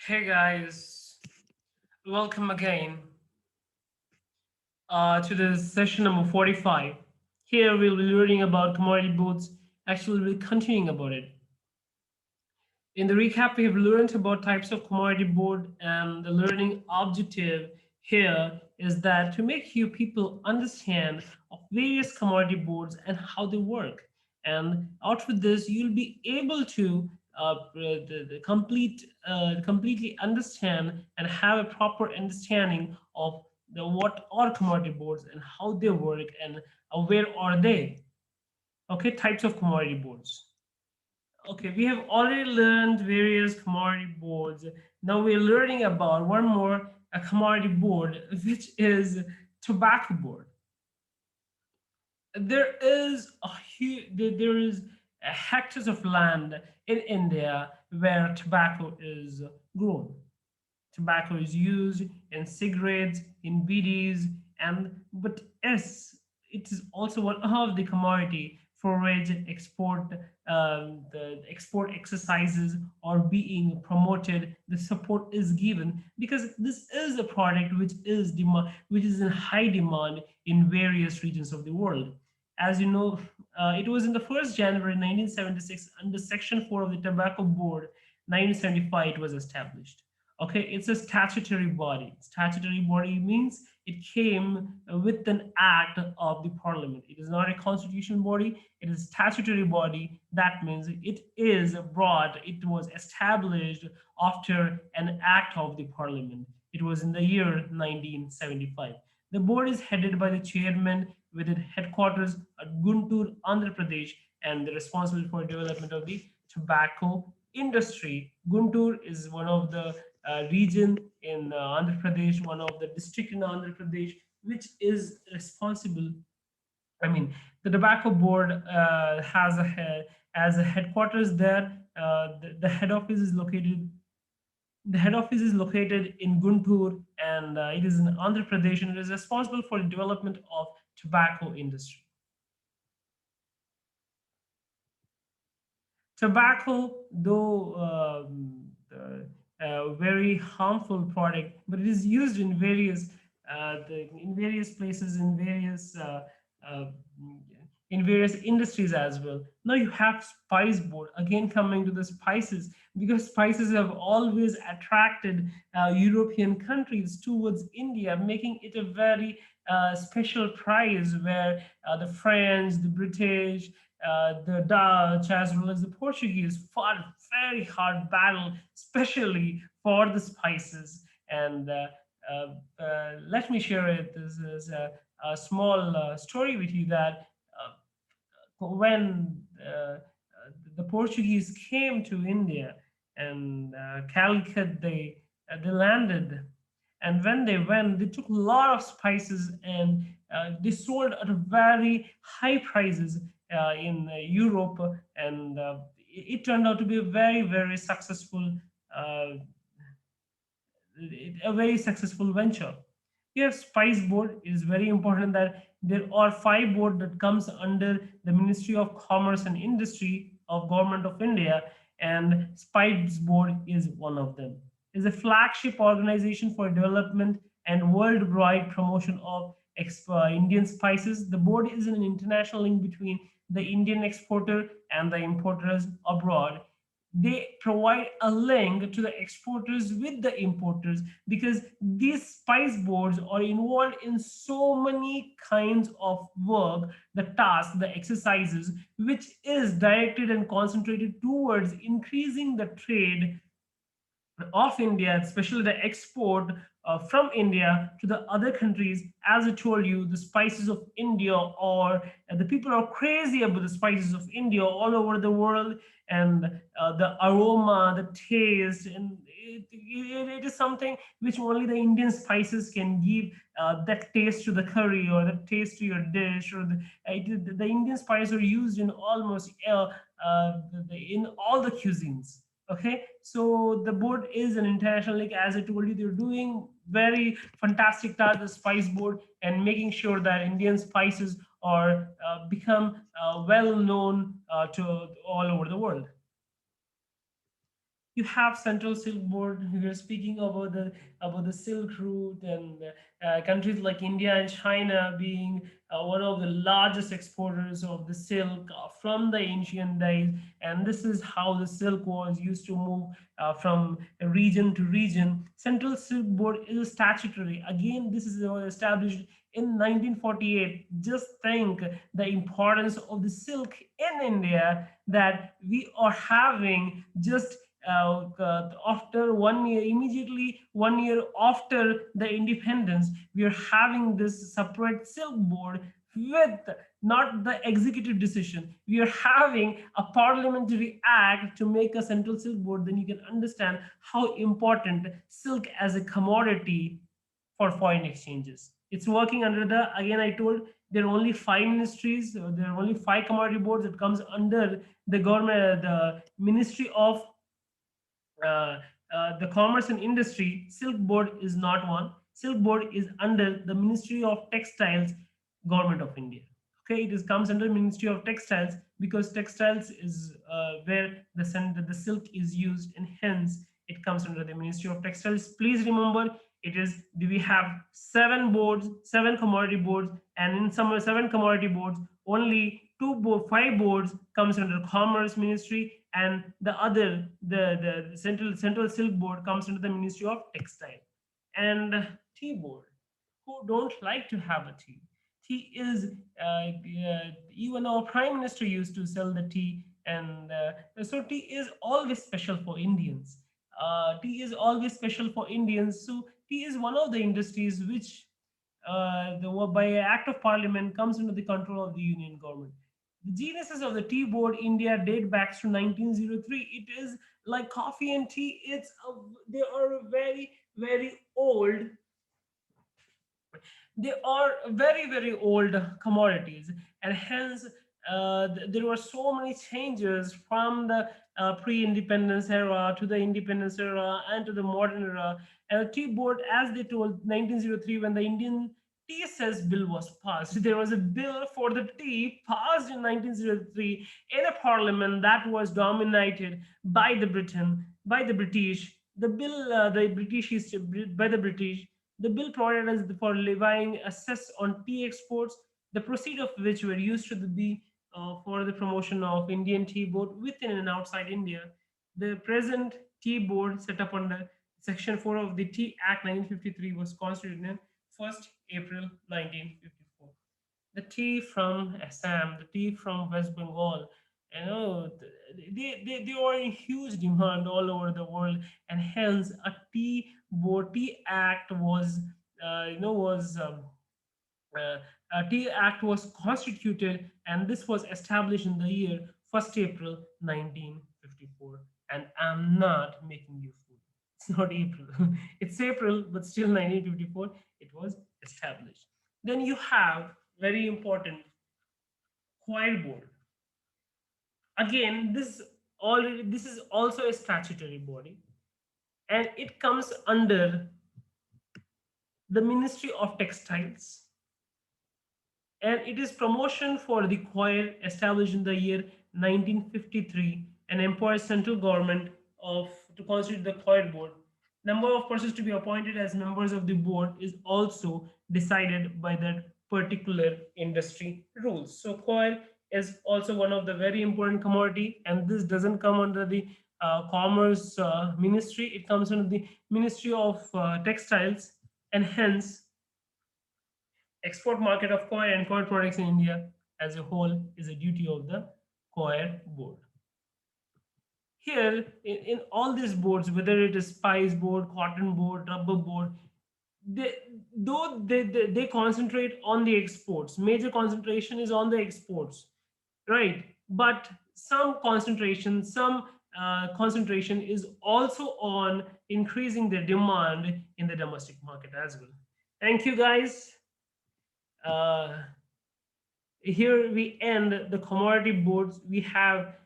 Hey guys, welcome again to this session number 45. Here we'll be learning about commodity boards. Actually, we'll be continuing about it. In the recap, we have learned about types of commodity board, and the learning objective here is that to make you people understand of various commodity boards and how they work. And out with this, you'll be able to completely understand and have a proper understanding of what are commodity boards and how they work and where are they. Okay, types of commodity boards. Okay, we have already learned various commodity boards. Now we're learning about one more a commodity board, which is tobacco board. There is hectares of land in India where tobacco is grown. Tobacco is used in cigarettes, in BDs, and but yes, it is also one of the commodity for which the export exercises are being promoted. The support is given because this is a product which is in high demand in various regions of the world. As you know, it was in the 1st January 1976 under Section 4 of the Tobacco Board 1975 it was established. Okay, it's a statutory body. Statutory body means it came with an act of the parliament. It is not a constitutional body, it is a statutory body. That means it was established after an act of the parliament. It was in the year 1975. The board is headed by the chairman with its headquarters at Guntur, Andhra Pradesh, and they're responsible for development of the tobacco industry. Guntur is one of the region in Andhra Pradesh, one of the district in Andhra Pradesh, which is responsible. I mean, the tobacco board has as a headquarters there. The head office is located. The head office is located in Guntur, and it is in Andhra Pradesh, and it is responsible for the development of tobacco industry. Tobacco, though very harmful product, but it is used in various places, uh, in various industries as well. Now you have spice board again coming to the spices because spices have always attracted European countries towards India, making it a very special prize where the French, the British, the Dutch as well as the Portuguese fought a very hard battle, especially for the spices. And let me share it. This is a small story with you that when the Portuguese came to India and Calicut, they landed, and when they went, they took a lot of spices and they sold at a very high prices in Europe, and it turned out to be uh, a very successful venture. Here, Spice Board is very important that there are 5 board that comes under the Ministry of Commerce and Industry of Government of India, and Spice Board is one of them. Is a flagship organization for development and worldwide promotion of Indian spices. The board is an international link between the Indian exporter and the importers abroad. They provide a link to the exporters with the importers because these spice boards are involved in so many kinds of work, the tasks, the exercises, which is directed and concentrated towards increasing the trade of India, especially the export from India to the other countries. As I told you, the spices of India, or the people are crazy about the spices of India all over the world, and the aroma, the taste, and it is something which only the Indian spices can give that taste to the curry or the taste to your dish. Or the Indian spices are used in almost in all the cuisines. Okay, so the board is an international league. As I told you, they're doing very fantastic task, the spice board, and making sure that Indian spices are become well known to all over the world. You have Central Silk Board. We are speaking about the Silk Route, and countries like India and China being one of the largest exporters of the silk from the ancient days. And this is how the silk was used to move from region to region. Central Silk Board is statutory. Again, this is established in 1948. Just think the importance of the silk in India, that we are having just after 1 year, immediately 1 year after the independence, we are having this separate silk board with not the executive decision. We are having a parliamentary act to make a central silk board. Then you can understand how important silk as a commodity for foreign exchanges. It's working under the, again I told, there are only five ministries, there are only five commodity boards that comes under the government, the Ministry of the Commerce and Industry. Silk Board is not one. Silk Board is under the Ministry of Textiles, Government of India. Okay, it is comes under Ministry of Textiles because textiles is where the silk is used, and hence it comes under the Ministry of Textiles. Please remember, it is, we have seven boards, seven commodity boards, and in some seven commodity boards, only five boards comes under Commerce Ministry, and the other, the Central Silk Board comes under the Ministry of Textile. And tea board, who don't like to have a tea? Tea is even our prime minister used to sell the tea, and so tea is always special for Indians. Tea is always special for Indians. So tea is one of the industries which, by act of parliament, comes under the control of the union government. The genesis of the tea board India date back to 1903. It is like coffee and tea. They are very old. They are very old commodities, and hence there were so many changes from the pre-independence era to the independence era and to the modern era. And the tea board, as they told, 1903, when the Indian tea cess bill was passed, there was a bill for the tea passed in 1903 in a parliament that was dominated by the British. The bill, the British is by the British. The bill provided us for levying a cess on tea exports, the proceeds of which were used to be for the promotion of Indian tea board within and outside India. The present tea board, set up under Section 4 of the Tea Act 1953, was constituted on 1st April 1954. The tea from Assam, the tea from West Bengal, they are in huge demand all over the world, and hence tea act was, was uh, a tea act was constituted, and this was established in the year 1st April 1954. And I'm not making you fool. It's not April. It's April, but still 1954 it was established. Then you have very important choir board. Again, this is also a statutory body, and it comes under the Ministry of Textiles, and it is promotion for the choir established in the year 1953 and empowers central government of to constitute the choir board. Number of persons to be appointed as members of the board is also decided by that particular industry rules. So choir is also one of the very important commodity, and this doesn't come under the commerce ministry. It comes under the Ministry of Textiles, and hence export market of coir and coir products in India as a whole is a duty of the coir board. Here, in all these boards, whether it is spice board, cotton board, rubber board, they, they concentrate on the exports. Major concentration is on the exports, right? But some concentration is also on increasing the demand in the domestic market as well. Thank you, guys. uh, Here we end the commodity boards. We have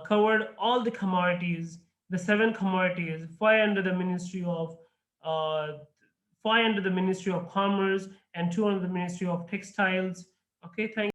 covered all the commodities, the seven commodities, uh, five under the Ministry of Commerce, and two under the Ministry of Textiles. Okay, thank